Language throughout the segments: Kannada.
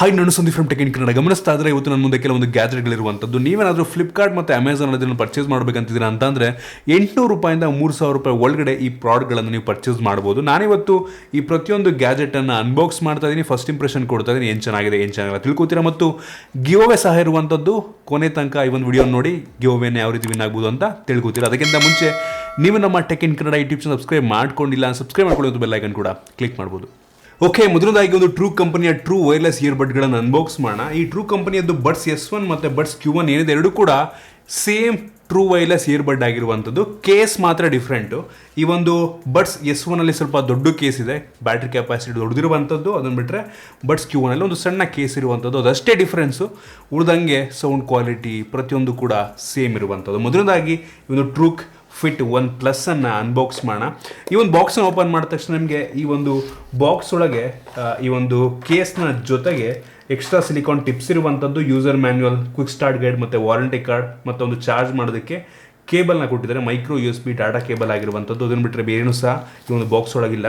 ಹಾಯ್ ನಾನು Sandeep from tech in Kannada. ಗಮನಿಸ್ತಾ ಇದ್ರೆ ಇವತ್ತು ನನ್ನ ಮುಂದೆ ಕೆಲವೊಂದು ಗ್ಯಾಜೆಟ್ಗಳಿರುವಂಥದ್ದು. ನೀವೇನಾದರೂ ಫ್ಲಿಪ್ಕಾರ್ಟ್ ಮತ್ತು ಅಮೆಝಾನ್ ಅದನ್ನು ಪರ್ಚೇಸ್ ಮಾಡಬೇಕಂತಿದ್ದೀರಾ ಅಂತಂದರೆ 800 ರೂಪಾಯಿಂದ 3000 ರೂಪಾಯಿ ಒಳಗಡೆ ಈ ಪ್ರಾಡಕ್ಟ್ಗಳನ್ನು ನೀವು ಪರ್ಚೇಸ್ ಮಾಡ್ಬೋದು. ನಾನಿವತ್ತು ಈ ಪ್ರತಿಯೊಂದು ಗ್ಯಾಜೆಟನ್ನು ಅನ್ಬಾಕ್ಸ್ ಮಾಡ್ತಾ ಇದ್ದೀನಿ, ಫಸ್ಟ್ ಇಂಪ್ರೆಷನ್ ಕೊಡ್ತಾ ಇದ್ದೀನಿ, ಏನು ಚೆನ್ನಾಗಿದೆ ಏನು ಚೆನ್ನಾಗಿಲ್ಲ ತಿಳ್ಕೊತೀರಾ. ಮತ್ತು ಗಿವ್ ಅವೇ ಸಹ ಇರುವಂಥದ್ದು. ಕೊನೆ ತನಕ ಈ ಒಂದು ವಿಡಿಯೋ ನೋಡಿ ಗಿವ್ ಅವೇನ ಯಾವ ರೀತಿ ವಿನ್ ಆಗ್ಬೋದು ಅಂತ ತಿಳ್ಕೊತೀರಾ. ಅದಕ್ಕಿಂತ ಮುಂಚೆ ನೀವು ನಮ್ಮ tech in Kannada YouTube channel subscribe ಮಾಡ್ಕೊಂಡಿಲ್ಲ, ಸಬ್ಸ್ಕ್ರೈಬ್ ಮಾಡ್ಕೊಳ್ಳೋದು ಬೆಲ್ ಐಕನ್ ಕೂಡ ಕ್ಲಿಕ್ ಮಾಡ್ಬೋದು. ಓಕೆ, ಮೊದಲದಾಗಿ ಒಂದು ಟ್ರೂ ಕಂಪನಿಯ ಟ್ರೂ ವೈರ್ಲೆಸ್ ಇಯರ್ಬಡ್ಗಳನ್ನು ಅನ್ಬಾಕ್ಸ್ ಮಾಡೋಣ. ಈ ಟ್ರೂ ಕಂಪನಿಯದ್ದು ಬಡ್ಸ್ S1 ಮತ್ತು ಬಡ್ಸ್ Q1 ಏನಿದೆ ಎರಡೂ ಕೂಡ ಸೇಮ್ ಟ್ರೂ ವೈರ್ಲೆಸ್ ಇಯರ್ಬಡ್ ಆಗಿರುವಂಥದ್ದು. ಕೇಸ್ ಮಾತ್ರ ಡಿಫ್ರೆಂಟು. ಈ ಒಂದು ಬಡ್ಸ್ S1 ಸ್ವಲ್ಪ ದೊಡ್ಡ ಕೇಸ್ ಇದೆ, ಬ್ಯಾಟ್ರಿ ಕೆಪಾಸಿಟಿ ದೊಡ್ಡದಿರುವಂಥದ್ದು. ಅದನ್ನು ಬಿಟ್ಟರೆ ಬಡ್ಸ್ Q1 ಒಂದು ಸಣ್ಣ ಕೇಸ್ ಇರುವಂಥದ್ದು, ಅದಷ್ಟೇ ಡಿಫ್ರೆನ್ಸು. ಉಳಿದಂಗೆ ಸೌಂಡ್ ಕ್ವಾಲಿಟಿ ಪ್ರತಿಯೊಂದು ಕೂಡ ಸೇಮ್ ಇರುವಂಥದ್ದು. ಮೊದಲದಾಗಿ ಈ ಒಂದು ಟ್ರೂ ಫಿಟ್ 1+ ಅನ್ನು ಅನ್ಬಾಕ್ಸ್ ಮಾಡೋಣ. ಈ ಒಂದು ಬಾಕ್ಸನ್ನು ಓಪನ್ ಮಾಡಿದ ತಕ್ಷಣ ನಿಮಗೆ ಈ ಒಂದು ಬಾಕ್ಸ್ ಒಳಗೆ ಈ ಒಂದು ಕೇಸ್ನ ಜೊತೆಗೆ ಎಕ್ಸ್ಟ್ರಾ ಸಿಲಿಕಾನ್ ಟಿಪ್ಸ್ ಇರುವಂಥದ್ದು, user manual, quick start guide ಮತ್ತು ವಾರಂಟಿ ಕಾರ್ಡ್ ಮತ್ತು ಒಂದು ಚಾರ್ಜ್ ಮಾಡೋದಕ್ಕೆ ಕೇಬಲ್ನ ಕೊಟ್ಟಿದ್ದಾರೆ. ಮೈಕ್ರೋ USB ಡಾಟಾ ಕೇಬಲ್ ಆಗಿರುವಂಥದ್ದು. ಅದನ್ನು ಬಿಟ್ಟರೆ ಬೇರೇನೂ ಸಹ ಈ ಒಂದು ಬಾಕ್ಸ್ ಒಳಗಿಲ್ಲ.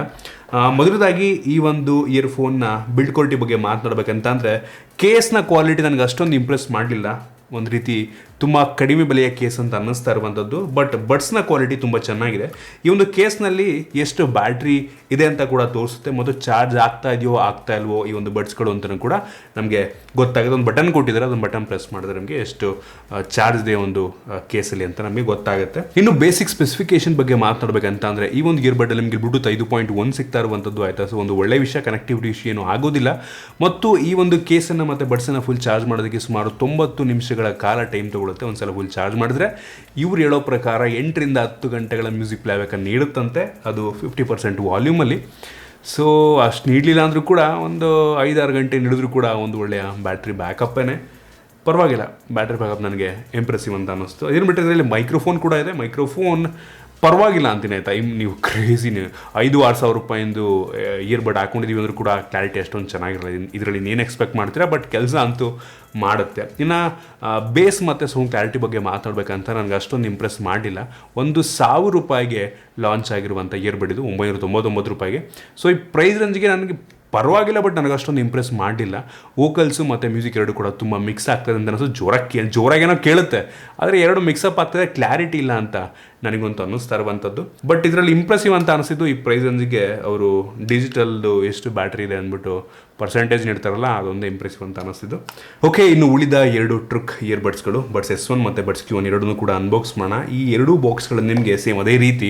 ಮೊದಲದಾಗಿ ಈ ಒಂದು ಇಯರ್ಫೋನ್ನ ಬಿಲ್ಡ್ ಕ್ವಾಲಿಟಿ ಬಗ್ಗೆ ಮಾತನಾಡಬೇಕಂತಂದರೆ ಕೇಸ್ನ ಕ್ವಾಲಿಟಿ ನನಗೆ ಅಷ್ಟೊಂದು ಇಂಪ್ರೆಸ್ ಮಾಡಲಿಲ್ಲ. ಒಂದು ರೀತಿ ತುಂಬ ಕಡಿಮೆ ಬೆಲೆಯ ಕೇಸ್ ಅಂತ ಅನ್ನಿಸ್ತಾ ಇರುವಂಥದ್ದು. ಬಟ್ ಬಡ್ಸ್ನ ಕ್ವಾಲಿಟಿ ತುಂಬ ಚೆನ್ನಾಗಿದೆ. ಈ ಒಂದು ಕೇಸ್ನಲ್ಲಿ ಎಷ್ಟು ಬ್ಯಾಟ್ರಿ ಇದೆ ಅಂತ ಕೂಡ ತೋರಿಸುತ್ತೆ, ಮತ್ತು ಚಾರ್ಜ್ ಆಗ್ತಾ ಇದೆಯೋ ಆಗ್ತಾ ಇಲ್ವೋ ಈ ಒಂದು ಬಡ್ಸ್ಗಳು ಅಂತಲೂ ಕೂಡ ನಮಗೆ ಗೊತ್ತಾಗುತ್ತೆ. ಒಂದು ಬಟನ್ ಕೊಟ್ಟಿದ್ದಾರೆ, ಅದೊಂದು ಬಟನ್ ಪ್ರೆಸ್ ಮಾಡಿದ್ರೆ ನಮಗೆ ಎಷ್ಟು ಚಾರ್ಜ್ ಇದೆ ಒಂದು ಕೇಸಲ್ಲಿ ಅಂತ ನಮಗೆ ಗೊತ್ತಾಗುತ್ತೆ. ಇನ್ನು ಬೇಸಿಕ್ ಸ್ಪೆಸಿಫಿಕೇಶನ್ ಬಗ್ಗೆ ಮಾತನಾಡಬೇಕಂತ ಅಂದರೆ ಈ ಒಂದು ಇಯರ್ಬಡ್ಡಲ್ಲಿ ನಿಮಗೆ ಬ್ಲೂಟೂತ್ 5.1 ಸಿಗ್ತಾ ಇರುವಂಥದ್ದು ಆಯಿತಾ. ಸೊ ಒಂದು ಒಳ್ಳೆಯ ವಿಷಯ, ಕನೆಕ್ಟಿವಿಟಿ ಇಶ್ಯೂ ಏನೂ ಆಗೋದಿಲ್ಲ. ಮತ್ತು ಈ ಒಂದು ಕೇಸನ್ನು ಮತ್ತು ಬಡ್ಸನ್ನು ಫುಲ್ ಚಾರ್ಜ್ ಮಾಡೋದಕ್ಕೆ ಸುಮಾರು 90 ನಿಮಿಷಗಳ ಕಾಲ ಟೈಮ್ ತಗೊಳ್ಳುತ್ತೆ. ಒಂದ್ಸಲ ಫುಲ್ ಚಾರ್ಜ್ ಮಾಡಿದ್ರೆ ಇವ್ರು ಹೇಳೋ ಪ್ರಕಾರ 8 ರಿಂದ 10 ಗಂಟೆಗಳ ಮ್ಯೂಸಿಕ್ ಪ್ಲೇಬ್ಯಾಕನ್ನು ನೀಡುತ್ತಂತೆ, ಅದು 50% ವಾಲ್ಯೂಮಲ್ಲಿ. ಸೊ ಅಷ್ಟು ನೀಡಲಿಲ್ಲ ಅಂದರೂ ಕೂಡ ಒಂದು 5-6 ಗಂಟೆ ನೀಡಿದ್ರು ಕೂಡ ಒಂದು ಒಳ್ಳೆಯ ಬ್ಯಾಟ್ರಿ ಬ್ಯಾಕಪ್ಪೇ. ಪರವಾಗಿಲ್ಲ, ಬ್ಯಾಟ್ರಿ ಬ್ಯಾಕಪ್ ನನಗೆ ಇಂಪ್ರೆಸಿವ್ ಅಂತ ಅನ್ನಿಸ್ತು. ಇದನ್ನು ಬಿಟ್ಟರೆ ಇದರಲ್ಲಿ ಮೈಕ್ರೋಫೋನ್ ಕೂಡ ಇದೆ. ಮೈಕ್ರೋಫೋನ್ ಪರವಾಗಿಲ್ಲ ಅಂತೀನಿ ಆಯಿತಾ. ನೀವು ಕ್ರೇಜಿ 5-6 ಸಾವಿರ ರೂಪಾಯಿಂದು ಇಯರ್ಬಡ್ ಹಾಕೊಂಡಿದ್ದೀವಿ ಅಂದರೂ ಕೂಡ ಕ್ಲಾರಿಟಿ ಅಷ್ಟೊಂದು ಚೆನ್ನಾಗಿರಲ್ಲ. ಇದರಲ್ಲಿ ಏನು ಎಕ್ಸ್ಪೆಕ್ಟ್ ಮಾಡ್ತೀರಾ, ಬಟ್ ಕೆಲಸ ಅಂತೂ ಮಾಡುತ್ತೆ. ಇನ್ನು ಬೇಸ್ ಮತ್ತು ಸೌಂಡ್ ಕ್ಲಾರಿಟಿ ಬಗ್ಗೆ ಮಾತಾಡಬೇಕಂತ ನನಗೆ ಅಷ್ಟೊಂದು ಇಂಪ್ರೆಸ್ ಮಾಡಲಿಲ್ಲ. 1,000 ರೂಪಾಯಿಗೆ ಲಾಂಚ್ ಆಗಿರುವಂಥ ಇಯರ್ಬಡ್ ಇದು, 999 ರೂಪಾಯಿಗೆ. ಸೊ ಈ ಪ್ರೈಸ್ ರೇಂಜ್ಗೆ ನನಗೆ ಪರವಾಗಿಲ್ಲ, ಬಟ್ ನನಗೆ ಅಷ್ಟೊಂದು ಇಂಪ್ರೆಸ್ ಮಾಡಲಿಲ್ಲ. ವೋಕಲ್ಸು ಮತ್ತು ಮ್ಯೂಸಿಕ್ ಎರಡು ಕೂಡ ತುಂಬ ಮಿಕ್ಸ್ ಆಗ್ತದೆ ಅಂತ ಅನಿಸೋದು. ಜೋರಾಗೇನೋ ಕೇಳುತ್ತೆ, ಆದರೆ ಎರಡು ಮಿಕ್ಸಪ್ ಆಗ್ತದೆ, ಕ್ಲಾರಿಟಿ ಇಲ್ಲ ಅಂತ ನನಗಂತೂ ಅನ್ನಿಸ್ತಾ ಇರುವಂಥದ್ದು. ಬಟ್ ಇದರಲ್ಲಿ ಇಂಪ್ರೆಸಿವ್ ಅಂತ ಅನಿಸಿದ್ದು ಈ ಪ್ರೈಸ್ ರೇಂಜಿಗೆ ಅವರು ಡಿಜಿಟಲ್ದು ಎಷ್ಟು ಬ್ಯಾಟ್ರಿ ಇದೆ ಅಂದ್ಬಿಟ್ಟು ಪರ್ಸೆಂಟೇಜ್ ನೀಡ್ತಾರಲ್ಲ, ಅದೊಂದೇ ಇಂಪ್ರೆಸಿವ್ ಅಂತ ಅನಿಸ್ತಿದ್ದು. ಓಕೆ, ಇನ್ನು ಉಳಿದ 2 ಟ್ರುಕ್ ಇಯರ್ಬಡ್ಸ್ಗಳು ಬಡ್ಸ್ S1 ಮತ್ತು ಬಡ್ಸ್ Q1 ಎರಡನ್ನೂ ಕೂಡ ಅನ್ಬಾಕ್ಸ್ ಮಾಡೋಣ. ಈ ಎರಡೂ ಬಾಕ್ಸ್ಗಳು ನಿಮಗೆ ಸೇಮ್ ಅದೇ ರೀತಿ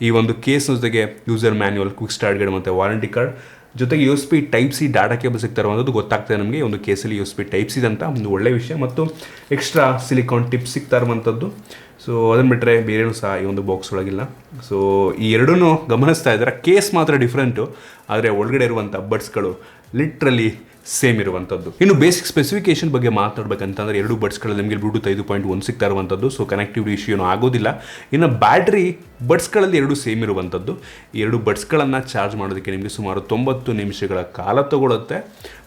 ಈ ಒಂದು ಕೇಸ್ ಜೊತೆಗೆ user manual, quick start guide ಮತ್ತು ವಾರಂಟಿ ಕಾರ್ಡ್ ಜೊತೆಗೆ USB Type-C ಡಾಟಾ ಕೇಬಲ್ ಸಿಗ್ತಾ ಇರುವಂಥದ್ದು ಗೊತ್ತಾಗ್ತದೆ ನಮಗೆ. ಒಂದು ಕೇಸಲ್ಲಿ USB Type-C ಅಂತ ಒಂದು ಒಳ್ಳೆಯ ವಿಷಯ, ಮತ್ತು ಎಕ್ಸ್ಟ್ರಾ ಸಿಲಿಕಾನ್ ಟಿಪ್ಸ್ ಸಿಗ್ತಾ ಇರುವಂಥದ್ದು. ಸೊ ಅದನ್ನು ಬಿಟ್ಟರೆ ಬೇರೇನೂ ಸಹ ಈ ಒಂದು ಬಾಕ್ಸ್ ಒಳಗಿಲ್ಲ. ಸೊ ಈ ಎರಡೂ ಗಮನಿಸ್ತಾ ಇದ್ದಾರೆ, ಕೇಸ್ ಮಾತ್ರ ಡಿಫ್ರೆಂಟು, ಆದರೆ ಒಳಗಡೆ ಇರುವಂಥ ಬಡ್ಸ್ಗಳು ಲಿಟ್ರಲಿ ಸೇಮ್ ಇರುವಂಥದ್ದು. ಇನ್ನು ಬೇಸಿಕ್ ಸ್ಪೆಸಿಫಿಕೇಶನ್ ಬಗ್ಗೆ ಮಾತನಾಡಬೇಕಂತಂದರೆ ಎರಡು ಬಡ್ಸ್ಗಳಲ್ಲಿ ನಿಮಗೆ ಬ್ಲೂಟೂತ್ 5.1 ಸಿಗ್ತಾ ಇರುವಂಥದ್ದು. ಸೊ ಕನೆಕ್ಟಿವಿಟಿ ಇಶ್ಯೂ ಏನೂ ಆಗೋದಿಲ್ಲ. ಇನ್ನು ಬ್ಯಾಟ್ರಿ ಬಡ್ಸ್ಗಳಲ್ಲಿ ಎರಡು ಸೇಮ್ ಇರುವಂಥದ್ದು. ಈ ಎರಡು ಬಡ್ಸ್ಗಳನ್ನು ಚಾರ್ಜ್ ಮಾಡೋದಕ್ಕೆ ನಿಮಗೆ ಸುಮಾರು 90 ನಿಮಿಷಗಳ ಕಾಲ ತಗೊಳುತ್ತೆ,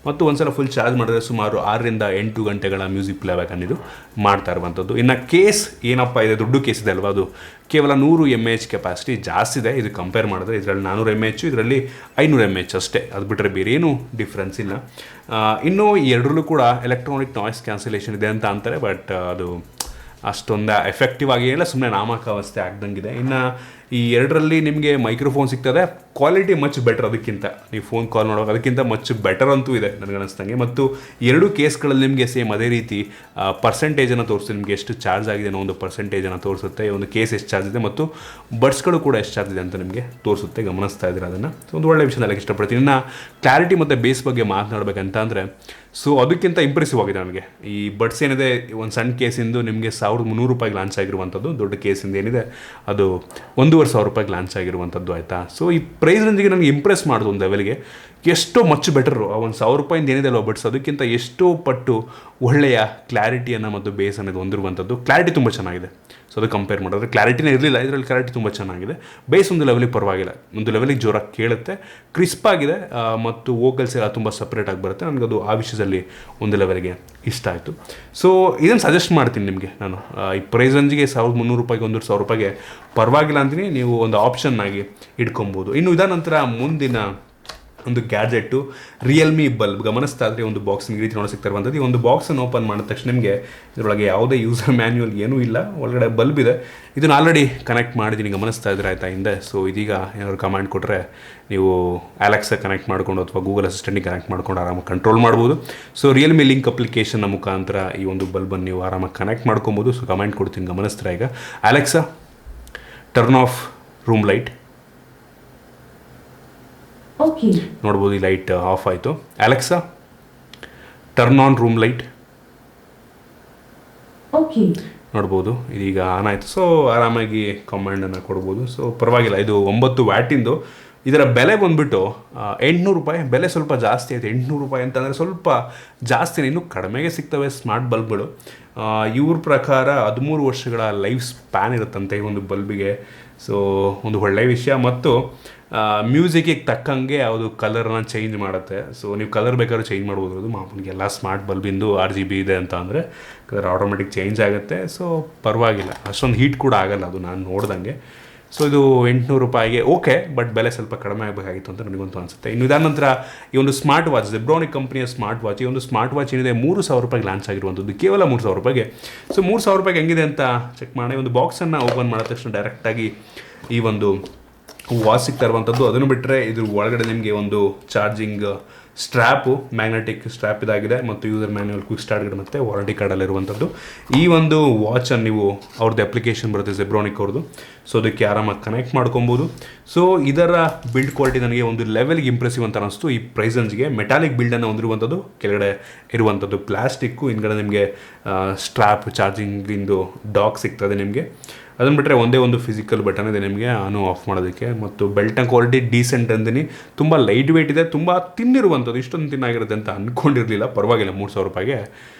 ಮತ್ತು ಒಂದ್ಸಲ ಫುಲ್ ಚಾರ್ಜ್ ಮಾಡಿದ್ರೆ ಸುಮಾರು 6 ರಿಂದ 8 ಗಂಟೆಗಳ ಮ್ಯೂಸಿಕ್ ಪ್ಲೇಬ್ಯಾಕ್ ಅನ್ನೋದು ಮಾಡ್ತಾ ಇರುವಂಥದ್ದು. ಇನ್ನು ಕೇಸ್ ಏನಪ್ಪ ಇದೆ, ದೊಡ್ಡ ಕೇಸ್ ಇದೆ ಅಲ್ವಾ, ಅದು ಕೇವಲ 100 mAh ಕೆಪಾಸಿಟಿ ಜಾಸ್ತಿ ಇದೆ. ಇದು ಕಂಪೇರ್ ಮಾಡಿದ್ರೆ ಇದರಲ್ಲಿ 400 mAh, ಇದರಲ್ಲಿ 500 mAh ಅಷ್ಟೇ. ಅದು ಬಿಟ್ಟರೆ ಬೇರೆ ಏನೂ ಡಿಫ್ರೆನ್ಸ್ ಇಲ್ಲ. ಇನ್ನು ಈ ಎರಡರಲ್ಲೂ ಕೂಡ ಎಲೆಕ್ಟ್ರಾನಿಕ್ ನಾಯ್ಸ್ ಕ್ಯಾನ್ಸಲೇಷನ್ ಇದೆ ಅಂತ ಅಂತಾರೆ, ಬಟ್ ಅದು ಅಷ್ಟೊಂದು ಎಫೆಕ್ಟಿವ್ ಆಗಿ ಇಲ್ಲ, ಸುಮ್ಮನೆ ನಾಮಕಾವಸ್ಥೆ ಆಗ್ದಂಗಿದೆ. ಇನ್ನು ಈ ಎರಡರಲ್ಲಿ ನಿಮಗೆ ಮೈಕ್ರೋಫೋನ್ ಸಿಗ್ತದೆ, ಕ್ವಾಲಿಟಿ ಮಚ್ ಬೆಟರ್. ಅದಕ್ಕಿಂತ ನೀವು ಫೋನ್ ಕಾಲ್ ಮಾಡುವಾಗ ಅದಕ್ಕಿಂತ ಮಚ್ ಬೆಟರ್ ಅಂತೂ ಇದೆ ನನಗನ್ನಿಸ್ದಂಗೆ. ಮತ್ತು ಎರಡೂ ಕೇಸ್ಗಳಲ್ಲಿ ನಿಮಗೆ ಸೇಮ್ ಅದೇ ರೀತಿ ಪರ್ಸೆಂಟೇಜನ್ನು ತೋರಿಸುತ್ತೆ, ನಿಮಗೆ ಎಷ್ಟು ಚಾರ್ಜ್ ಆಗಿದೆ ಅನ್ನೋ ಒಂದು ಪರ್ಸೆಂಟೇಜನ್ನು ತೋರಿಸುತ್ತೆ. ಒಂದು ಕೇಸ್ ಎಷ್ಟು ಚಾರ್ಜ್ ಇದೆ ಮತ್ತು ಬಡ್ಸ್ಗಳು ಕೂಡ ಎಷ್ಟು ಚಾರ್ಜ್ ಇದೆ ಅಂತ ನಿಮಗೆ ತೋರಿಸುತ್ತೆ. ಗಮನಿಸ್ತಾ ಇದ್ದೀರಾ ಅದನ್ನು. ಸೊ ಒಂದು ಒಳ್ಳೆಯ ವಿಷಯ ನನಗೆ ಇಷ್ಟಪಡ್ತೀನಿ. ಇನ್ನು ಕ್ಲಾರಿಟಿ ಮತ್ತು ಬೇಸ್ ಬಗ್ಗೆ ಮಾತನಾಡಬೇಕಂತ ಅಂದರೆ, ಸೊ ಅದಕ್ಕಿಂತ ಇಂಪ್ರೆಸಿವ್ ಆಗಿದೆ ನನಗೆ. ಈ ಬಡ್ಸ್ ಏನಿದೆ, ಒಂದು ಸಣ್ಣ ಕೇಸಿಂದು ನಿಮಗೆ 1300 ರೂಪಾಯಿಗೆ ಲಾಂಚ್ ಆಗಿರುವಂಥದ್ದು. ದೊಡ್ಡ ಕೇಸಿಂದ ಏನಿದೆ ಅದು 1,500 ರೂಪಾಯಿಗೆ ಲಾಂಚ್ ಆಗಿರುವಂಥದ್ದು ಆಯಿತಾ. ಸೊ ಈ ಪ್ರೈಸ್ ರೇಂಜಿಗೆ ನನಗೆ ಇಂಪ್ರೆಸ್ ಮಾಡೋದು ಒಂದು ಲೆವೆಲ್ಗೆ. ಎಷ್ಟೋ ಮಚ್ ಬೆಟರು. ಆ 1,000 ರೂಪಾಯಿಂದ ಏನಿದೆ ಅಲ್ವ ಬಡ್ಸ್, ಅದಕ್ಕಿಂತ ಎಷ್ಟೋ ಪಟ್ಟು ಒಳ್ಳೆಯ ಕ್ಲಾರಿಟಿಯನ್ನು ಮತ್ತು ಬೇಸ್ ಅನ್ನೋದು ಹೊಂದಿರುವಂಥದ್ದು. ಕ್ಲಾರಿಟಿ ತುಂಬ ಚೆನ್ನಾಗಿದೆ. ಸೊ ಅದು ಕಂಪೇರ್ ಮಾಡಿದ್ರೆ ಕ್ಲಾರಿಟಿನೇ ಇರಲಿಲ್ಲ, ಇದರಲ್ಲಿ ಕ್ಲಾರಿಟಿ ತುಂಬ ಚೆನ್ನಾಗಿದೆ. ಬೇಸ್ ಒಂದು ಲೆವೆಲಿಗೆ ಪರವಾಗಿಲ್ಲ, ಒಂದು ಲೆವೆಲಿಗೆ ಜೋರಾಗಿ ಕೇಳುತ್ತೆ, ಕ್ರಿಸ್ಪ್ ಆಗಿದೆ, ಮತ್ತು ವೋಕಲ್ಸ್ ಎಲ್ಲ ತುಂಬ ಸಪ್ರೇಟಾಗಿ ಬರುತ್ತೆ. ನನಗದು ಆ ವಿಷಯದಲ್ಲಿ ಒಂದು ಲೆವೆಲ್ಗೆ ಇಷ್ಟ ಆಯಿತು. ಸೊ ಇದನ್ನು ಸಜೆಸ್ಟ್ ಮಾಡ್ತೀನಿ ನಿಮಗೆ ನಾನು. ಈ ಪ್ರೈಸ್ ರೇಂಜಿಗೆ 1,300 ರೂಪಾಯಿಗೆ 1,000 ರೂಪಾಯಿಗೆ ಪರವಾಗಿಲ್ಲ ಅಂತೀನಿ, ನೀವು ಒಂದು ಆಪ್ಷನ್ ಆಗಿ ಇಟ್ಕೊಬೋದು. ಇನ್ನು ಇದಾದ ನಂತರ ಮುಂದಿನ ಒಂದು ಗ್ಯಾಜೆಟ್ಟು ರಿಯಲ್ಮಿ ಬಲ್ಬ್ ಗಮನಿಸ್ತಾ ಇದ್ರೆ ಒಂದು ಬಾಕ್ಸ್ ಈ ರೀತಿ ನೋಡಿ ಸಿಗ್ತಾ ಇರುವಂಥದ್ದು. ಈ ಒಂದು ಬಾಕ್ಸನ್ನು ಓಪನ್ ಮಾಡಿದ ತಕ್ಷಣ ನಿಮಗೆ ಇದರೊಳಗೆ ಯಾವುದೇ ಯೂಸರ್ ಮ್ಯಾನ್ಯುವಲ್ ಏನೂ ಇಲ್ಲ, ಒಳಗಡೆ ಬಲ್ಬ್ ಇದೆ. ಇದನ್ನು ಆಲ್ರೆಡಿ ಕನೆಕ್ಟ್ ಮಾಡಿದ್ದೀನಿ, ಗಮನಿಸ್ತಾ ಇದ್ರೆ ಆಯ್ತಾ ಹಿಂದೆ. ಸೊ ಇದೀಗ ಏನಾದ್ರು ಕಮಾಂಡ್ ಕೊಟ್ಟರೆ ನೀವು ಅಲೆಕ್ಸಾ ಕನೆಕ್ಟ್ ಮಾಡಿಕೊಂಡು ಅಥವಾ ಗೂಗಲ್ ಅಸಿಸ್ಟೆಂಟಿಗೆ ಕನೆಕ್ಟ್ ಮಾಡ್ಕೊಂಡು ಆರಾಮಾಗಿ ಕಂಟ್ರೋಲ್ ಮಾಡ್ಬೋದು. ಸೊ ರಿಯಲ್ಮಿ ಲಿಂಕ್ ಅಪ್ಲಿಕೇಶನ್ನ ಮುಖಾಂತರ ಈ ಒಂದು ಬಲ್ಬನ್ನು ನೀವು ಆರಾಮಾಗಿ ಕನೆಕ್ಟ್ ಮಾಡ್ಕೊಬೋದು. ಸೊ ಕಮೆಂಟ್ ಕೊಡ್ತೀನಿ, ಗಮನಿಸ್ತಾರೆ ಈಗ. Alexa turn off room light. ನೋಡ್ಬೋದು ಈ ಲೈಟ್ ಆಫ್ ಆಯಿತು. Alexa turn on room light. ನೋಡ್ಬೋದು ಇದೀಗ ಆನ್ ಆಯಿತು. ಸೊ ಆರಾಮಾಗಿ ಕಮಾಂಡನ್ನು ಕೊಡ್ಬೋದು. ಸೊ ಪರವಾಗಿಲ್ಲ, ಇದು 9 ವ್ಯಾಟಿಂದು. ಇದರ ಬೆಲೆ ಬಂದುಬಿಟ್ಟು 800 ರೂಪಾಯಿ. ಬೆಲೆ ಸ್ವಲ್ಪ ಜಾಸ್ತಿ ಆಯಿತು. 800 ರೂಪಾಯಿ ಅಂತಂದರೆ ಸ್ವಲ್ಪ ಜಾಸ್ತಿನೇ, ಇನ್ನೂ ಕಡಿಮೆಗೆ ಸಿಗ್ತವೆ ಸ್ಮಾರ್ಟ್ ಬಲ್ಬ್ಗಳು. ಇವ್ರ ಪ್ರಕಾರ 13 ವರ್ಷಗಳ ಲೈಫ್ ಸ್ಪ್ಯಾನ್ ಇರುತ್ತಂತೆ ಈ ಒಂದು ಬಲ್ಬಿಗೆ. ಸೊ ಒಂದು ಒಳ್ಳೆಯ ವಿಷಯ. ಮತ್ತು ಮ್ಯೂಸಿಕ್ಗೆ ತಕ್ಕಂಗೆ ಅದು ಕಲರನ್ನ ಚೇಂಜ್ ಮಾಡುತ್ತೆ. ಸೊ ನೀವು ಕಲರ್ ಬೇಕಾದ್ರೂ ಚೇಂಜ್ ಮಾಡ್ಬೋದು. ಅದು ಮಾಮೂಲಿಗೆ ಎಲ್ಲ ಸ್ಮಾರ್ಟ್ ಬಲ್ಬಿಂದು RGB ಇದೆ ಅಂತ ಅಂದರೆ ಕಲರ್ ಆಟೋಮೆಟಿಕ್ ಚೇಂಜ್ ಆಗುತ್ತೆ. ಸೊ ಪರವಾಗಿಲ್ಲ, ಅಷ್ಟೊಂದು ಹೀಟ್ ಕೂಡ ಆಗಲ್ಲ ಅದು ನಾನು ನೋಡ್ದಂಗೆ. ಸೊ ಇದು 800 ರೂಪಾಯಿಗೆ ಓಕೆ, ಬಟ್ ಬೆಲೆ ಸ್ವಲ್ಪ ಕಡಿಮೆ ಆಗಬೇಕಾಗಿತ್ತು ಅಂತ ನನಗಂತೂ ಅನಿಸುತ್ತೆ. ಇನ್ನು ಇದಾದ ನಂತರ ಈ ಒಂದು ಸ್ಮಾರ್ಟ್ ವಾಚ್, ಜೆಬ್ರಾನಿಕ್ ಕಂಪ್ನಿಯ ಸ್ಮಾರ್ಟ್ ವಾಚ್. ಈ ಒಂದು ಸ್ಮಾರ್ಟ್ ವಾಚ್ ಏನಿದೆ 3000 ರೂಪಾಯಿಗೆ ಲಾಂಚ್ ಆಗಿರುವಂಥದ್ದು, ಕೇವಲ 3000 ರೂಪಾಯಿಗೆ. ಸೊ 3000 ರೂಪಾಯಿಗೆ ಹೆಂಗಿದೆ ಅಂತ ಚೆಕ್ ಮಾಡಿ. ಒಂದು ಬಾಕ್ಸನ್ನು ಓಪನ್ ಮಾಡಿದ ತಕ್ಷಣ ಡೈರೆಕ್ಟಾಗಿ ಈ ಒಂದು ವಾಚ್ ಸಿಗ್ತಾ ಇರುವಂಥದ್ದು. ಅದನ್ನು ಬಿಟ್ಟರೆ ಇದ್ರ ಒಳಗಡೆ ನಿಮಗೆ ಒಂದು ಚಾರ್ಜಿಂಗ್ ಸ್ಟ್ರ್ಯಾಪು, ಮ್ಯಾಗ್ನೆಟಿಕ್ ಸ್ಟ್ರ್ಯಾಪ್ ಇದಾಗಿದೆ, ಮತ್ತು user manual, quick start guide ಮತ್ತು ವಾರಂಟಿ ಕಾರ್ಡಲ್ಲಿರುವಂಥದ್ದು. ಈ ಒಂದು ವಾಚನ್ನು ನೀವು ಅವ್ರದ್ದು ಅಪ್ಲಿಕೇಶನ್ ಬರುತ್ತೆ ಜೆಬ್ರಾನಿಕ್ ಅವ್ರದ್ದು. ಸೊ ಅದಕ್ಕೆ ಆರಾಮಾಗಿ ಕನೆಕ್ಟ್ ಮಾಡ್ಕೊಬೋದು. ಸೊ ಇದರ ಬಿಲ್ಡ್ ಕ್ವಾಲಿಟಿ ನನಗೆ ಒಂದು ಲೆವೆಲ್ಗೆ ಇಂಪ್ರೆಸಿವ್ ಅಂತ ಅನಿಸ್ತು. ಈ ಪ್ರೈಸನ್ಸ್ಗೆ ಮೆಟಾಲಿಕ್ ಬಿಲ್ಡನ್ನು ಹೊಂದಿರುವಂಥದ್ದು, ಕೆಳಗಡೆ ಇರುವಂಥದ್ದು ಪ್ಲಾಸ್ಟಿಕ್ಕು, ಹಿಂದ್ಗಡೆ ನಿಮಗೆ ಸ್ಟ್ರ್ಯಾಪ್ ಚಾರ್ಜಿಂಗಿಂದು ಡಾಕ್ ಸಿಗ್ತದೆ ನಿಮಗೆ. ಅದನ್ನು ಬಿಟ್ಟರೆ ಒಂದೇ ಒಂದು ಫಿಸಿಕಲ್ ಬಟನ್ ಇದೆ ನಿಮಗೆ ಆನು ಆಫ್ ಮಾಡೋದಕ್ಕೆ. ಮತ್ತು ಬೆಲ್ಟ್ನ ಕ್ವಾಲಿಟಿ ಡೀಸೆಂಟ್ ಅಂದಿನಿ, ತುಂಬ ಲೈಟ್ ವೆಯ್ಟ್ ಇದೆ, ತುಂಬ ತಿನ್ನಿರುವಂಥದ್ದು. ಇಷ್ಟೊಂದು ತಿನ್ನಾಗಿರುತ್ತೆ ಅಂತ ಅಂದ್ಕೊಂಡಿರಲಿಲ್ಲ. ಪರವಾಗಿಲ್ಲ, 3000 ರೂಪಾಯಿಗೆ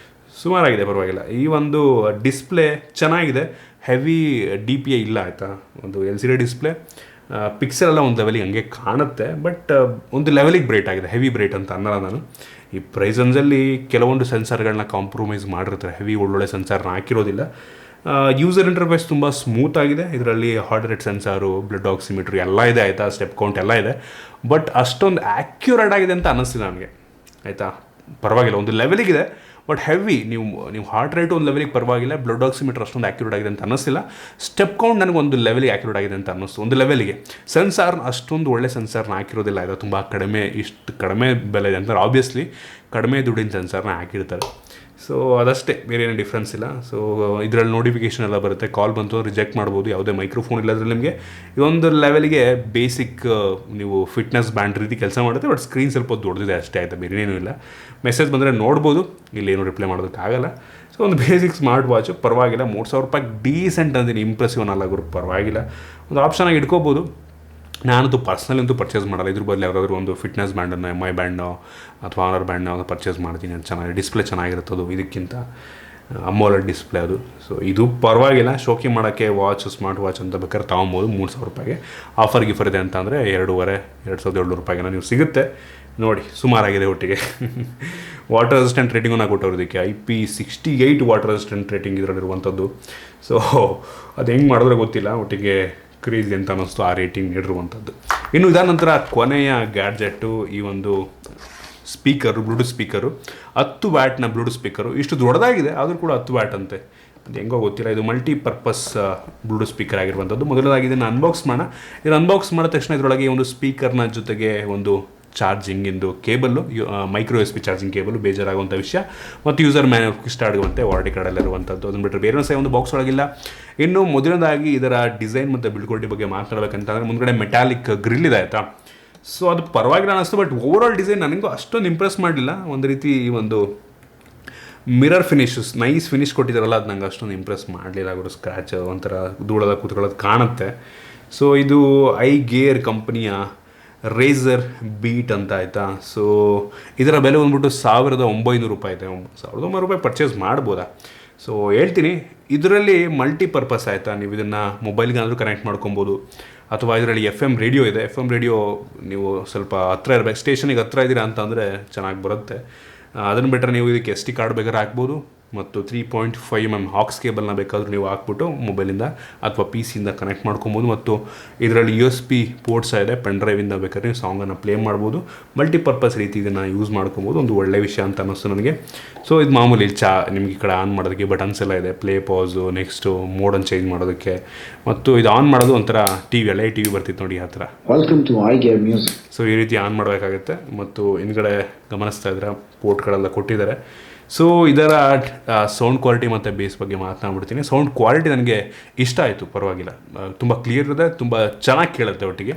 ಸುಮಾರಾಗಿದೆ, ಪರವಾಗಿಲ್ಲ. ಈ ಒಂದು ಡಿಸ್ಪ್ಲೇ ಚೆನ್ನಾಗಿದೆ, ಹೆವಿ DPI ಇಲ್ಲ ಆಯಿತಾ. ಒಂದು LCD ಡಿಸ್ಪ್ಲೇ, ಪಿಕ್ಸೆಲ್ ಎಲ್ಲ ಒಂದು ಲೆವೆಲಿಗೆ ಹಂಗೆ ಕಾಣುತ್ತೆ, ಬಟ್ ಒಂದು ಲೆವೆಲಿಗೆ ಬ್ರೈಟ್ ಆಗಿದೆ, ಹೆವಿ ಬ್ರೈಟ್ ಅಂತ ಅನ್ನಲ್ಲ ನಾನು. ಈ ಪ್ರೈಸನ್ಸಲ್ಲಿ ಕೆಲವೊಂದು ಸೆನ್ಸರ್ಗಳನ್ನ ಕಾಂಪ್ರಮೈಸ್ ಮಾಡಿರ್ತಾರೆ, ಹೆವಿ ಒಳ್ಳೊಳ್ಳೆ ಸೆನ್ಸರ್ನ ಹಾಕಿರೋದಿಲ್ಲ. ಯೂಸರ್ ಇಂಟರ್ಫೇಸ್ ತುಂಬ ಸ್ಮೂತ್ ಆಗಿದೆ. ಇದರಲ್ಲಿ heart rate sensor, blood oximeter ಎಲ್ಲ ಇದೆ ಆಯಿತಾ, ಸ್ಟೆಪ್ ಕೌಂಟ್ ಎಲ್ಲ ಇದೆ. ಬಟ್ ಅಷ್ಟೊಂದು ಆ್ಯಕ್ಯುರೇಟ್ ಆಗಿದೆ ಅಂತ ಅನ್ನಿಸ್ತಿಲ್ಲ ನನಗೆ ಆಯಿತಾ. ಪರವಾಗಿಲ್ಲ, ಒಂದು ಲೆವೆಲಿಗಿದೆ, ಬಟ್ ಹೆವಿ. ನೀವು ಹಾರ್ಟ್ ರೇಟ್ ಒಂದು ಲೆವೆಲಿಗೆ ಪರವಾಗಿಲ್ಲ, ಬ್ಲಡ್ ಆಕ್ಸಿಮೀಟರ್ ಅಷ್ಟೊಂದು ಆ್ಯಕ್ಯುರೇಟ್ ಆಗಿದೆ ಅಂತ ಅನ್ನಿಸ್ತಿಲ್ಲ. ಸ್ಟೆಪ್ ಕೌಂಟ್ ನನಗೆ ಒಂದು ಲೆವೆಲಿಗೆ ಆ್ಯಕ್ಯುರೇಟ್ ಆಗಿದೆ ಅಂತ ಅನ್ನಿಸ್ತು, ಒಂದು ಲೆವೆಲಿಗೆ. ಸೆನ್ಸಾರ್ ಅಷ್ಟೊಂದು ಒಳ್ಳೆ ಸೆನ್ಸಾರ್ನ ಹಾಕಿರೋದಿಲ್ಲ ಆಯಿತಾ, ತುಂಬ ಕಡಿಮೆ, ಇಷ್ಟು ಕಡಿಮೆ ಬೆಲೆ ಇದೆ ಅಂತ. ಆಬ್ವಿಯಸ್ಲಿ ಕಡಿಮೆ ದುಡ್ಡಿನ ಸೆನ್ಸಾರ್ನ ಹಾಕಿರ್ತಾರೆ. ಸೊ ಅದಷ್ಟೇ, ಬೇರೆ ಏನೂ ಡಿಫ್ರೆನ್ಸ್ ಇಲ್ಲ. ಸೊ ಇದರಲ್ಲಿ ನೋಟಿಫಿಕೇಷನ್ ಎಲ್ಲ ಬರುತ್ತೆ, ಕಾಲ್ ಬಂತು ರಿಜೆಕ್ಟ್ ಮಾಡ್ಬೋದು, ಯಾವುದೇ ಮೈಕ್ರೋಫೋನ್ ಇಲ್ಲ ಅದರಲ್ಲಿ ನಿಮಗೆ. ಇದೊಂದು ಲೆವೆಲಿಗೆ ಬೇಸಿಕ್ ನೀವು ಫಿಟ್ನೆಸ್ ಬ್ಯಾಂಡ್ ರೀತಿ ಕೆಲಸ ಮಾಡುತ್ತೆ, ಬಟ್ ಸ್ಕ್ರೀನ್ ಸ್ವಲ್ಪ ದೊಡ್ಡದಿದೆ ಅಷ್ಟೇ ಆಯಿತಾ, ಬೇರೆ ಏನೂ ಇಲ್ಲ. ಮೆಸೇಜ್ ಬಂದರೆ ನೋಡ್ಬೋದು, ಇಲ್ಲೇನು ರಿಪ್ಲೈ ಮಾಡೋದಕ್ಕಾಗಲ್ಲ. ಸೊ ಒಂದು ಬೇಸಿಕ್ ಸ್ಮಾರ್ಟ್ ವಾಚು, ಪರವಾಗಿಲ್ಲ. 3000 ರೂಪಾಯಿಗೆ ಡೀಸೆಂಟ್ ಅಂದಿನಿ, ಇಂಪ್ರೆಸಿವ್ ಅನ್ನಲ್ಲ ಗುರು, ಪರವಾಗಿಲ್ಲ. ಒಂದು ಆಪ್ಷನಾಗಿ ಇಟ್ಕೋಬೋದು. ನಾನಂತೂ ಪರ್ಸ್ನಲಿ ಅಂತೂ ಪರ್ಚೇಸ್ ಮಾಡಲ್ಲ. ಇದ್ರ ಬದಲು ಯಾವುದಾದ್ರೂ ಒಂದು ಫಿಟ್ನೆಸ್ ಬ್ಯಾಂಡನ್ನು, MI ಬ್ಯಾಂಡೋ ಅಥವಾ ಆನರ್ ಬ್ಯಾಂಡ್ನೋ ಅದು ಪರ್ಚೇಸ್ ಮಾಡ್ತೀನಿ. ಅದು ಚೆನ್ನಾಗಿ ಡಿಸ್ಪ್ಲೇ ಚೆನ್ನಾಗಿರುತ್ತೆ, ಅದು ಇದಕ್ಕಿಂತ ಅಮೋಲೆಡ್ ಡಿಸ್ಪ್ಲೇ ಅದು. ಸೊ ಇದು ಪರವಾಗಿಲ್ಲ, ಶೋಕಿ ಮಾಡೋಕ್ಕೆ ವಾಚ್, ಸ್ಮಾರ್ಟ್ ವಾಚ್ ಅಂತ ಬೇಕಾದ್ರೆ ತೊಗೊಬೋದು 3000 ರೂಪಾಯಿಗೆ. ಆಫರ್ ಗಿಫರ್ ಇದೆ ಅಂತ ಅಂದರೆ 2700 ರೂಪಾಯಿಗೆ ನೀವು ಸಿಗುತ್ತೆ. ನೋಡಿ, ಸುಮಾರಾಗಿದೆ ಒಟ್ಟಿಗೆ. ವಾಟರ್ ರೆಸಿಸ್ಟೆಂಟ್ ರೇಟಿಂಗನ್ನು ಕೊಟ್ಟವ್ರು ಇದಕ್ಕೆ, IP68 ವಾಟರ್ ರೆಸಿಸ್ಟೆಂಟ್ ರೇಟಿಂಗ್ ಇದರಲ್ಲಿರುವಂಥದ್ದು. ಸೊ ಅದು ಹೆಂಗೆ ಮಾಡಿದ್ರೆ ಗೊತ್ತಿಲ್ಲ, ಒಟ್ಟಿಗೆ ಕ್ರೇಜಿ ಅಂತ ಅನ್ನಿಸ್ತು ಆ ರೇಟಿಂಗ್ ನೀಡಿರುವಂಥದ್ದು. ಇನ್ನು ಇದಾದ ನಂತರ ಕೊನೆಯ ಗ್ಯಾಡ್ಜೆಟ್ಟು ಈ ಒಂದು ಸ್ಪೀಕರು, ಬ್ಲೂಟೂತ್ ಸ್ಪೀಕರು. 10 ವ್ಯಾಟ್ನ ಬ್ಲೂಟೂತ್ ಸ್ಪೀಕರು. ಇಷ್ಟು ದೊಡ್ಡದಾಗಿದೆ ಆದರೂ ಕೂಡ 10 ವ್ಯಾಟ್ ಅಂತೆ, ಅದು ಹೆಂಗೋ ಗೊತ್ತಿಲ್ಲ. ಇದು ಮಲ್ಟಿಪರ್ಪಸ್ ಬ್ಲೂಟೂತ್ ಸ್ಪೀಕರ್ ಆಗಿರುವಂಥದ್ದು. ಮೊದಲದಾಗಿ ಇದನ್ನು ಅನ್ಬಾಕ್ಸ್ ಮಾಡೋಣ. ಇದನ್ನು ಅನ್ಬಾಕ್ಸ್ ಮಾಡಿದ ತಕ್ಷಣ ಇದರೊಳಗೆ ಒಂದು ಸ್ಪೀಕರ್ನ ಜೊತೆಗೆ ಒಂದು ಚಾರ್ಜಿಂಗಿಂದು cable, micro USB charging cable, ಬೇಜಾರಾಗುವಂಥ ವಿಷಯ. ಮತ್ತು ಯೂಸರ್ ಮ್ಯಾನ್ಯುವಲ್, ಕ್ವಿಕ್ ಸ್ಟಾರ್ಟ್ ಆಗುವಂತೆ ವಾರಂಟಿ ಕಾರ್ಡಲ್ಲಿರುವಂಥದ್ದು. ಅದನ್ನು ಬಿಟ್ಟರೆ ಬೇರೆ ಸಹ ಒಂದು ಬಾಕ್ಸ್ ಒಳಗಿಲ್ಲ. ಇನ್ನು ಮೊದಲನೇದಾಗಿ ಇದರ ಡಿಸೈನ್ ಮತ್ತು ಬಿಲ್ಡ್ ಕ್ವಾಲಿಟಿ ಬಗ್ಗೆ ಮಾತನಾಡಬೇಕಂತಂದರೆ, ಮುಂದ್ಗಡೆ ಮೆಟಾಲಿಕ್ ಗ್ರಿಲ್ ಇದೆ ಆಯಿತಾ. ಸೊ ಅದು ಪರವಾಗಿಲ್ಲ ಅನ್ನಿಸ್ತು, ಬಟ್ ಓವರಾಲ್ ಡಿಸೈನ್ ನನಗೂ ಅಷ್ಟೊಂದು ಇಂಪ್ರೆಸ್ ಮಾಡಲಿಲ್ಲ. ಒಂದು ರೀತಿ ಈ ಒಂದು ಮಿರರ್ ಫಿನಿಶಸ್, ನೈಸ್ ಫಿನಿಶ್ ಕೊಟ್ಟಿದ್ದಾರಲ್ಲ, ಅದು ನಂಗೆ ಅಷ್ಟೊಂದು ಇಂಪ್ರೆಸ್ ಮಾಡಲಿಲ್ಲ. ಅವರು ಸ್ಕ್ರ್ಯಾಚ್ ಒಂಥರ ಧೂಳದ ಕೂತ್ಕೊಳ್ಳೋದು ಕಾಣುತ್ತೆ. ಸೊ ಇದು ಐಗೇರ್ ಕಂಪ್ನಿಯ ರೇಸರ್ ಬೀಟ್ ಅಂತ ಆಯಿತಾ. ಸೊ ಇದರ ಬೆಲೆ ಬಂದ್ಬಿಟ್ಟು 1900 ರೂಪಾಯಿ ಇದೆ. 1900 ರೂಪಾಯಿ ಪರ್ಚೇಸ್ ಮಾಡ್ಬೋದಾ? ಸೊ ಹೇಳ್ತೀನಿ, ಇದರಲ್ಲಿ ಮಲ್ಟಿಪರ್ಪಸ್ ಆಯಿತಾ. ನೀವು ಇದನ್ನು ಮೊಬೈಲ್ಗಾದರೂ ಕನೆಕ್ಟ್ ಮಾಡ್ಕೊಬೋದು, ಅಥವಾ ಇದರಲ್ಲಿ FM ರೇಡಿಯೋ ಇದೆ. FM ರೇಡಿಯೋ ನೀವು ಸ್ವಲ್ಪ ಹತ್ರ ಇರಬೇಕು, ಸ್ಟೇಷನಿಗೆ ಹತ್ರ ಇದ್ದೀರಾ ಅಂತ ಅಂದರೆ ಚೆನ್ನಾಗಿ ಬರುತ್ತೆ. ಅದನ್ನು ಬಿಟ್ಟರೆ ನೀವು ಇದಕ್ಕೆ SD ಕಾರ್ಡ್ ಬೇಕಾದ್ರೆ ಹಾಕ್ಬೋದು, ಮತ್ತು 3.5mm ಹಾಕ್ಸ್ ಕೇಬಲ್ನ ಬೇಕಾದರೂ ನೀವು ಹಾಕ್ಬಿಟ್ಟು ಮೊಬೈಲಿಂದ ಅಥವಾ ಪಿ ಸಿಯಿಂದ ಕನೆಕ್ಟ್ ಮಾಡ್ಕೊಬೋದು. ಮತ್ತು ಇದರಲ್ಲಿ USB ಪೋರ್ಟ್ಸ್ ಇದೆ, ಪೆನ್ ಡ್ರೈವಿಂದ ಬೇಕಾದ್ರೆ ನೀವು ಸಾಂಗನ್ನು ಪ್ಲೇ ಮಾಡ್ಬೋದು. ಮಲ್ಟಿಪರ್ಪಸ್ ರೀತಿ ಇದನ್ನು ಯೂಸ್ ಮಾಡ್ಕೊಬೋದು. ಒಂದು ಒಳ್ಳೆಯ ವಿಷಯ ಅಂತ ಅನ್ನಿಸ್ತು ನನಗೆ. ಸೊ ಇದು ಮಾಮೂಲಿ ನಿಮಗೆ ಈ ಕಡೆ ಆನ್ ಮಾಡೋದಕ್ಕೆ ಬಟನ್ಸ್ ಎಲ್ಲ ಇದೆ, ಪ್ಲೇ ಪಾಸು, ನೆಕ್ಸ್ಟು ಮೋಡನ್ನು ಚೇಂಜ್ ಮಾಡೋದಕ್ಕೆ. ಮತ್ತು ಇದು ಆನ್ ಮಾಡೋದು ಒಂಥರ ಹಳೆ ಟಿ ವಿ ಬರ್ತಿತ್ತು ನೋಡಿ ಆ ಥರ. Welcome to music. ಸೊ ಈ ರೀತಿ ಆನ್ ಮಾಡಬೇಕಾಗುತ್ತೆ. ಮತ್ತು ಹಿಂದ್ಗಡೆ ಗಮನಿಸ್ತಾ ಇದ್ರೆ ಪೋರ್ಟ್ಗಳೆಲ್ಲ ಕೊಟ್ಟಿದ್ದಾರೆ. ಸೊ ಇದರ ಸೌಂಡ್ ಕ್ವಾಲಿಟಿ ಮತ್ತು ಬೇಸ್ ಬಗ್ಗೆ ಮಾತನಾಡ್ಬಿಡ್ತೀನಿ. ಸೌಂಡ್ ಕ್ವಾಲಿಟಿ ನನಗೆ ಇಷ್ಟ ಆಯಿತು, ಪರವಾಗಿಲ್ಲ, ತುಂಬ ಕ್ಲಿಯರ್ ಇದೆ, ತುಂಬ ಚೆನ್ನಾಗಿ ಕೇಳುತ್ತೆ. ಒಟ್ಟಿಗೆ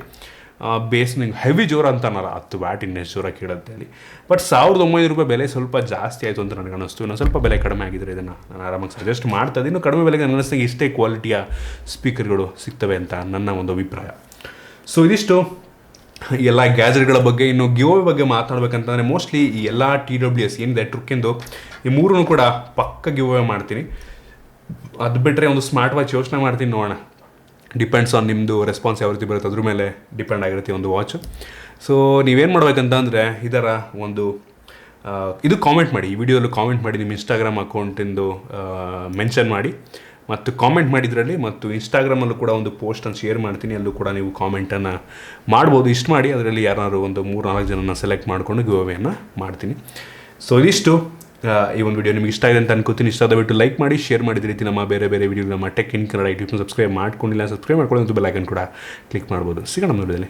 ಬೇಸ್ ನಿಂಗೆ ಹೆವಿ ಜೋರ ಅಂತ ಅನ್ನಲ್ಲ, 10 ವ್ಯಾಟ್ ಇನ್ನೆಷ್ಟು ಜೋರ ಕೇಳುತ್ತೆ ಅಲ್ಲಿ. ಬಟ್ 1900 ರೂಪಾಯಿ ಬೆಲೆ ಸ್ವಲ್ಪ ಜಾಸ್ತಿ ಆಯಿತು ಅಂತ ನನಗೆ ಅನ್ನಿಸ್ತು. ಇನ್ನೊಂದು ಸ್ವಲ್ಪ ಬೆಲೆ ಕಡಿಮೆ ಆಗಿದ್ರೆ ಇದನ್ನು ನಾನು ಆರಾಮಾಗಿ ಸಜೆಸ್ಟ್ ಮಾಡ್ತಾ ಇದ್ದೀನಿ. ಇನ್ನು ಕಡಿಮೆ ಬೆಲೆಗೆ ನನಗೆ ಅನ್ನಿಸ್ದಂಗೆ ಇಷ್ಟೇ ಕ್ವಾಲಿಟಿಯ ಸ್ಪೀಕರ್ಗಳು ಸಿಗ್ತವೆ ಅಂತ ನನ್ನ ಒಂದು ಅಭಿಪ್ರಾಯ. ಸೊ ಇದಿಷ್ಟು ಎಲ್ಲ ಗ್ಯಾಜೆಟ್ಗಳ ಬಗ್ಗೆ. ಇನ್ನು ಗಿವ್ ಬಗ್ಗೆ ಮಾತಾಡಬೇಕಂತಂದರೆ ಮೋಸ್ಟ್ಲಿ ಈ ಎಲ್ಲ TWS ಏನಿದೆ ಟ್ರುಕ್ಕಿಂದು ಈ ಮೂರೂ ಕೂಡ ಪಕ್ಕ ಗಿವ್ ಮಾಡ್ತೀನಿ. ಅದು ಬಿಟ್ಟರೆ ಒಂದು ಸ್ಮಾರ್ಟ್ ವಾಚ್ ಯೋಚನೆ ಮಾಡ್ತೀನಿ, ನೋಡೋಣ. ಡಿಪೆಂಡ್ಸ್ ಆನ್ ನಿಮ್ಮದು ರೆಸ್ಪಾನ್ಸ್ ಯಾವ ರೀತಿ ಬರುತ್ತೆ ಅದ್ರ ಮೇಲೆ ಡಿಪೆಂಡ್ ಆಗಿರುತ್ತೆ ಒಂದು ವಾಚು. ಸೊ ನೀವೇನು ಮಾಡ್ಬೇಕಂತ ಅಂದರೆ ಇದರ ಒಂದು ಇದು ಕಾಮೆಂಟ್ ಮಾಡಿ, ಈ ವಿಡಿಯೋದಲ್ಲಿ ಕಾಮೆಂಟ್ ಮಾಡಿ, ನಿಮ್ಮ ಇನ್ಸ್ಟಾಗ್ರಾಮ್ ಅಕೌಂಟಿಂದು ಮೆನ್ಷನ್ ಮಾಡಿ ಮತ್ತು ಕಾಮೆಂಟ್ ಮಾಡಿದ್ರಲ್ಲಿ. ಮತ್ತು ಇನ್ಸ್ಟಾಗ್ರಾಮಲ್ಲೂ ಕೂಡ ಒಂದು ಪೋಸ್ಟನ್ನು ಶೇರ್ ಮಾಡ್ತೀನಿ, ಅಲ್ಲೂ ಕೂಡ ನೀವು ಕಾಮೆಂಟನ್ನು ಮಾಡ್ಬೋದು. ಇಷ್ಟು ಮಾಡಿ ಅದರಲ್ಲಿ ಯಾರು ಒಂದು 3-4 ಜನನ ಸೆಲೆಕ್ಟ್ ಮಾಡಿಕೊಂಡು ಗಿವ್ ಅವೇಯನ್ನು ಮಾಡ್ತೀನಿ. ಸೊ ಇದಿಷ್ಟು ಈ ಒಂದು ವಿಡಿಯೋ ನಿಮಗೆ ಇಷ್ಟ ಇದೆ ಅಂತ ಅನ್ಕೋತೀನಿ. ಇಷ್ಟ ಆದಬಿಟ್ಟು ಲೈಕ್ ಮಾಡಿ, ಶೇರ್ ಮಾಡಿದ ರೀತಿ ನಮ್ಮ ಬೇರೆ ವಿಡಿಯೋ ನಮ್ಮ ಟೆಕ್ ಇನ್ ಕನ್ನಡ ಯೂಟ್ಯೂಬ್ನ ಸಬ್ಸ್ಕ್ರೈಬ್ ಮಾಡ್ಕೊಂಡಿಲ್ಲ, ಸಬ್ಸ್ಕ್ರೈಬ್ ಮಾಡ್ಕೊಳ್ಳಿ, ಮತ್ತು ಬೆಲ್ ಐಕನ್ ಕೂಡ ಕ್ಲಿಕ್ ಮಾಡ್ಬೋದು. ಸಿಗೋಣ ವಿಡಿಯೋದಲ್ಲಿ.